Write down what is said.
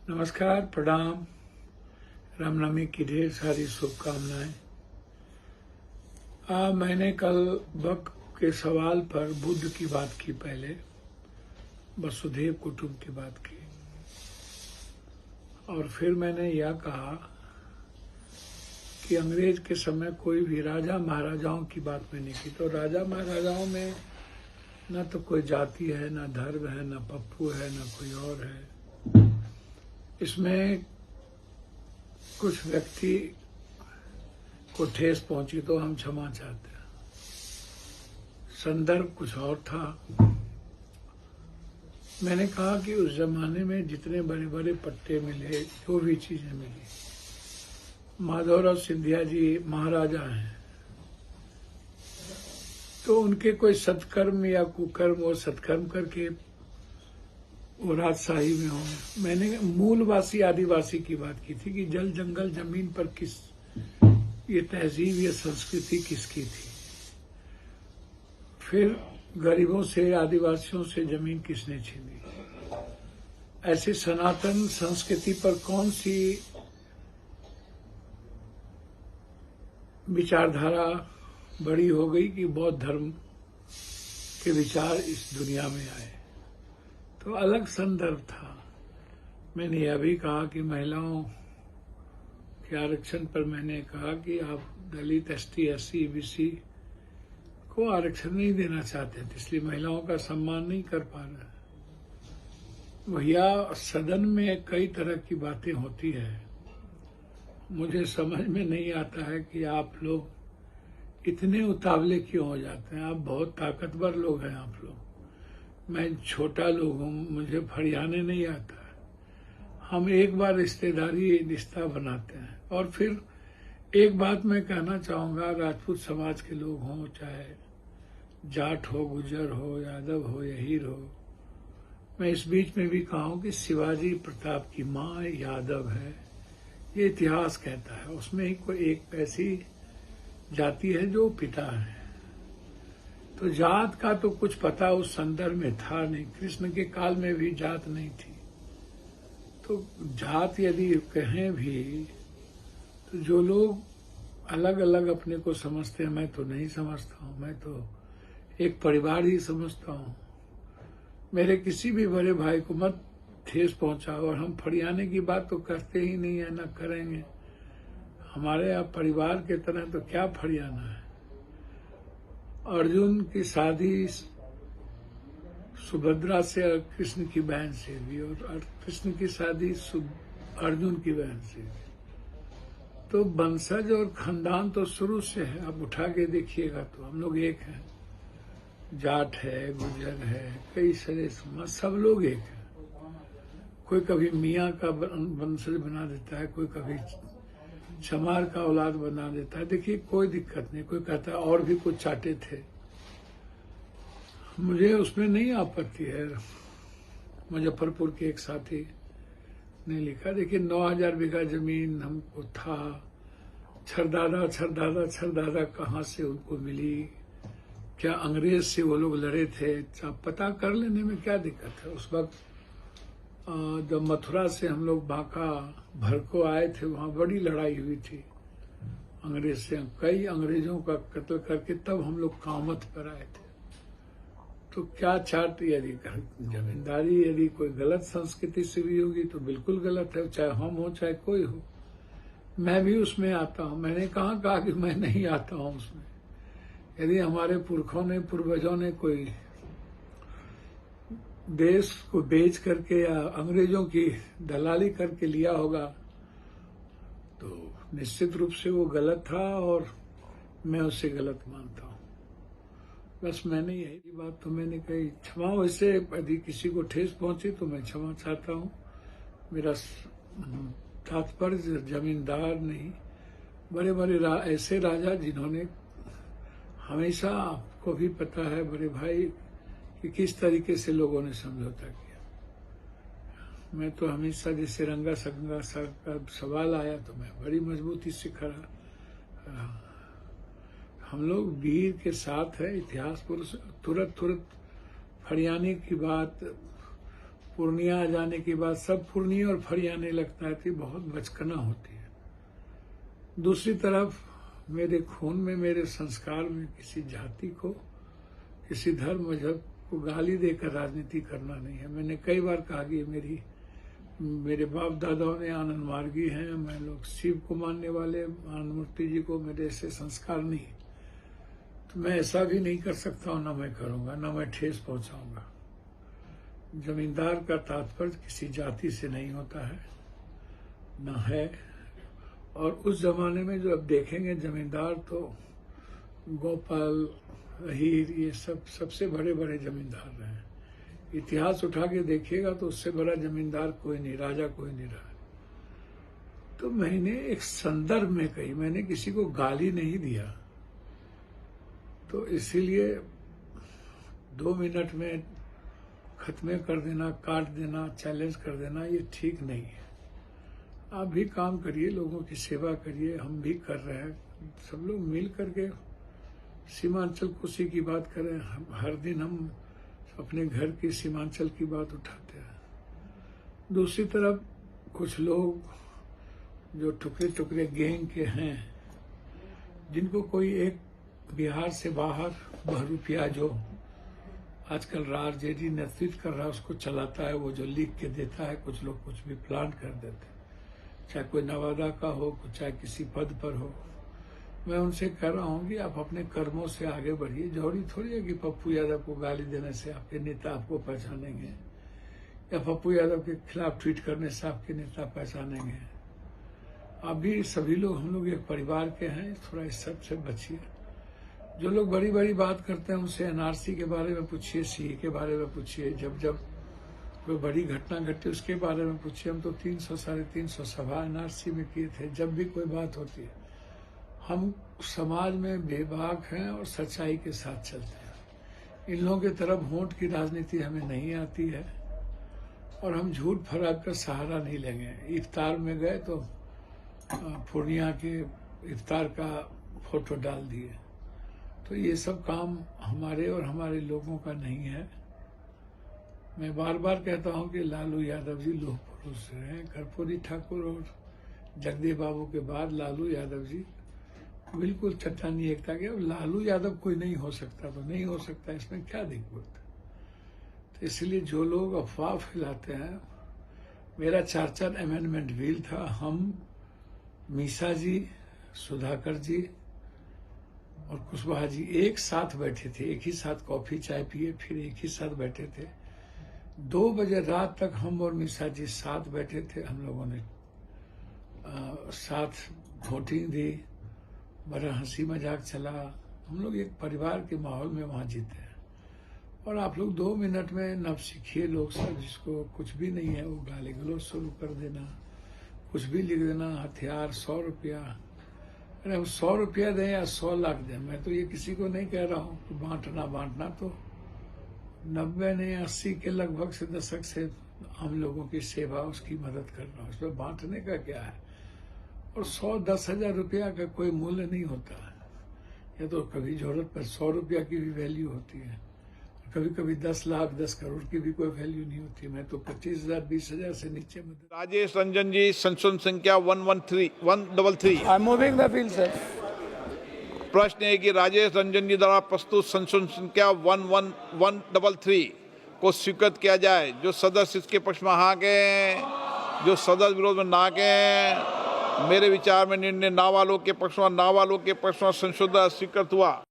नमस्कार, प्रणाम। रामनवमी की ढेर सारी शुभकामनाएं। मैंने कल बक के सवाल पर बुद्ध की बात की, पहले वसुधैव कुटुंब की बात की, और फिर मैंने यह कहा कि अंग्रेज के समय कोई भी राजा महाराजाओं की बात में नहीं की। तो राजा महाराजाओं में न तो कोई जाति है, न धर्म है, न पप्पू है, न कोई और है। इसमें कुछ व्यक्ति को ठेस पहुंची तो हम क्षमा चाहते हैं। संदर्भ कुछ और था। मैंने कहा कि उस जमाने में जितने बड़े बड़े पट्टे मिले, जो भी चीजें मिली, माधवराव सिंधिया जी महाराजा हैं, तो उनके कोई सत्कर्म या कुकर्म और सत्कर्म करके वो राजशाही में हो। मैंने मूलवासी आदिवासी की बात की थी कि जल जंगल जमीन पर किस ये तहजीब, ये संस्कृति किसकी थी। फिर गरीबों से, आदिवासियों से जमीन किसने छीनी। ऐसी सनातन संस्कृति पर कौन सी विचारधारा बड़ी हो गई कि बौद्ध धर्म के विचार इस दुनिया में आए। तो अलग संदर्भ था। मैंने यह भी कहा कि महिलाओं के आरक्षण पर मैंने कहा कि आप दलित, एसटी, एससी, बीसी को आरक्षण नहीं देना चाहते थे, इसलिए महिलाओं का सम्मान नहीं कर पा रहे। भैया, सदन में कई तरह की बातें होती है। मुझे समझ में नहीं आता है कि आप लोग इतने उतावले क्यों हो जाते हैं। आप बहुत ताकतवर लोग हैं आप लोग। मैं छोटा लोग हूँ, मुझे फरियाने नहीं आता है। हम एक बार रिश्तेदारी रिश्ता बनाते हैं। और फिर एक बात मैं कहना चाहूँगा, राजपूत समाज के लोग हों, चाहे जाट हो, गुजर हो, यादव हो या हीर हो, मैं इस बीच में भी कहूँ कि शिवाजी प्रताप की माँ यादव है, ये इतिहास कहता है। उसमें ही कोई एक ऐसी जाति है जो पिता है। तो जात का तो कुछ पता उस संदर्भ में था नहीं। कृष्ण के काल में भी जात नहीं थी। तो जात यदि कहें भी, तो जो लोग अलग अलग अपने को समझते हैं, मैं तो नहीं समझता हूँ। मैं तो एक परिवार ही समझता हूँ। मेरे किसी भी बड़े भाई को मत ठेस पहुंचाओ। और हम फरियाने की बात तो करते ही नहीं है, न करेंगे। हमारे यहाँ परिवार के तरह तो क्या फरियाना है। अर्जुन की शादी सुभद्रा से और कृष्ण की बहन से भी, और कृष्ण की शादी अर्जुन की बहन से भी। तो वंशज और खानदान तो शुरू से है। आप उठा के देखिएगा तो हम लोग एक हैं। जाट है, गुजर है, कई सारे समाज, सब लोग एक हैं। कोई कभी मियाँ का वंशज बना देता है, कोई कभी चमार का औलाद बना देता है। देखिए, कोई दिक्कत नहीं। कोई कहता है और भी कुछ चाटे थे, मुझे उसमें नहीं आपत्ति है। मुजफ्फरपुर के एक साथी ने लिखा, देखिए 9000 बीघा जमीन हमको था, छरदादा छरदादा छरदादा कहाँ से उनको मिली, क्या अंग्रेज से वो लोग लड़े थे, पता कर लेने में क्या दिक्कत है। उस वक्त जब मथुरा से हम लोग बांका भर को आए थे, वहां बड़ी लड़ाई हुई थी अंग्रेज से। कई अंग्रेजों का कत्ल करके तब हम लोग कामत पर आए थे। तो क्या चाट, यदि जमींदारी यदि कोई गलत संस्कृति से भी होगी तो बिल्कुल गलत है, चाहे हम हो चाहे कोई हो। मैं भी उसमें आता हूँ। मैंने कहा कि मैं नहीं आता हूँ उसमें। यदि हमारे पुरखों ने, पूर्वजों ने कोई देश को बेच करके या अंग्रेजों की दलाली करके लिया होगा तो निश्चित रूप से वो गलत था, और मैं उसे गलत मानता हूँ। बस मैंने यही बात तो मैंने कही। क्षमा, वैसे यदि किसी को ठेस पहुंची तो मैं क्षमा चाहता हूँ। मेरा तात्पर्य जमींदार नहीं, बड़े बड़े ऐसे राजा जिन्होंने हमेशा, आपको भी पता है बड़े भाई, कि किस तरीके से लोगों ने समझौता किया। मैं तो हमेशा, जैसे रंगा संगा का सवाल आया तो मैं बड़ी मजबूती से खड़ा। हम लोग वीर के साथ है, इतिहास पुरुष। तुरंत फरियाने की बात, पूर्णिया आ जाने के बाद सब पूर्णिया और फरियाने लगता है कि बहुत बचकना होती है। दूसरी तरफ मेरे खून में, मेरे संस्कार में किसी जाति को, किसी धर्म मजहब को गाली देकर राजनीति करना नहीं है। मैंने कई बार कहा कि मेरे बाप दादाओं ने आनंद मार्गी हैं, मैं लोग शिव को मानने वाले, आनंद मूर्ति जी को, मेरे ऐसे संस्कार नहीं, तो मैं ऐसा भी नहीं कर सकता हूँ, ना मैं करूँगा, ना मैं ठेस पहुँचाऊँगा। जमींदार का तात्पर्य किसी जाति से नहीं होता है, न है। और उस जमाने में जो अब देखेंगे जमींदार, तो गोपाल, अहीर, ये सब सबसे बड़े बड़े जमींदार रहे हैं। इतिहास उठा के देखिएगा तो उससे बड़ा जमींदार कोई नहीं, राजा कोई नहीं रहा। तो मैंने एक संदर्भ में कही, मैंने किसी को गाली नहीं दिया। तो इसीलिए 2 मिनट में खत्म कर देना, काट देना, चैलेंज कर देना, ये ठीक नहीं है। आप भी काम करिए, लोगों की सेवा करिए, हम भी कर रहे हैं। सब लोग मिल करके सीमांचल कोसी की बात करें। हर दिन हम अपने घर की सीमांचल की बात उठाते हैं। दूसरी तरफ कुछ लोग जो टुकड़े टुकड़े गैंग के हैं, जिनको कोई एक बिहार से बाहर बहरूपिया जो आजकल आरजेडी नेतृत्व कर रहा है उसको चलाता है, वो जो लिख के देता है, कुछ लोग कुछ भी प्लान कर देते हैं, चाहे कोई नवादा का हो, चाहे किसी पद पर हो। मैं उनसे कह रहा हूँ कि आप अपने कर्मों से आगे बढ़िए। जरूरी थोड़ी है कि पप्पू यादव को गाली देने से आपके नेता आपको पहचानेंगे, या पप्पू यादव के खिलाफ ट्वीट करने से आपके नेता पहचानेंगे। आप भी, सभी लोग, हम लोग एक परिवार के हैं, थोड़ा इस सब से बचिए। जो लोग बड़ी बड़ी बात करते हैं उनसे एनआरसी के बारे में पूछिए, सीए के बारे में पूछिए, जब कोई बड़ी घटना घटी उसके बारे में पूछिए। हम तो 300 साढ़े 300 सभा एनआरसी में किए थे। जब भी कोई बात होती है, हम समाज में बेबाक हैं और सच्चाई के साथ चलते हैं। इन लोगों की तरफ वोट की राजनीति हमें नहीं आती है, और हम झूठ फराब का सहारा नहीं लेंगे। इफ्तार में गए तो पूर्णिया के इफ्तार का फोटो डाल दिए, तो ये सब काम हमारे और हमारे लोगों का नहीं है। मैं बार बार कहता हूं कि लालू यादव जी लोह पुरुष हैं। कर्पूरी ठाकुर और जगदेव बाबू के बाद लालू यादव जी बिल्कुल चट्टानी एकता के। अब लालू यादव कोई नहीं हो सकता तो नहीं हो सकता, इसमें क्या दिक्कत। तो इसलिए जो लोग अफवाह फैलाते हैं, मेरा 4 अमेंडमेंट बिल था। हम, मीसा जी, सुधाकर जी और कुशवाहा जी एक साथ बैठे थे, एक ही साथ कॉफी चाय पिए, फिर एक ही साथ बैठे थे। 2 बजे रात तक हम और मीसा जी साथ बैठे थे। हम लोगों ने साथ वोटिंग दी, बड़ा हंसी मजाक चला। हम लोग एक परिवार के माहौल में वहां जीते हैं। और आप लोग 2 मिनट में नवसिखिए लोग सब, जिसको कुछ भी नहीं है, वो गाली गलौज शुरू कर देना, कुछ भी लिख देना, हथियार 100 रुपया। अरे हम 100 रुपया दें या 100 लाख दें, मैं तो ये किसी को नहीं कह रहा हूँ कि बांटना तो 90 ने 80 के लगभग से दशक से हम लोगों की सेवा, उसकी मदद कर रहा हूँ। उसमें बांटने का क्या है। और 100-10 हजार रुपया का कोई मूल्य नहीं होता है। या तो कभी जरूरत पर 100 रुपया की भी वैल्यू होती है, कभी कभी 10 लाख 10 करोड़ की भी कोई वैल्यू नहीं होती। मैं तो 25,000 20,000 से नीचे मदद। राजेश रंजन जी, संशोधन संख्या 133। I am moving the bill sir. प्रश्न है कि राजेश रंजन जी द्वारा प्रस्तुत संशोधन संख्या 133 को स्वीकृत किया जाए। जो सदस्य इसके पक्ष में हाँ के, जो सदस्य विरोध में ना के। मेरे विचार में निर्णय ना वालों के पक्ष में, ना वालों के पक्ष में संशोधन स्वीकृत हुआ।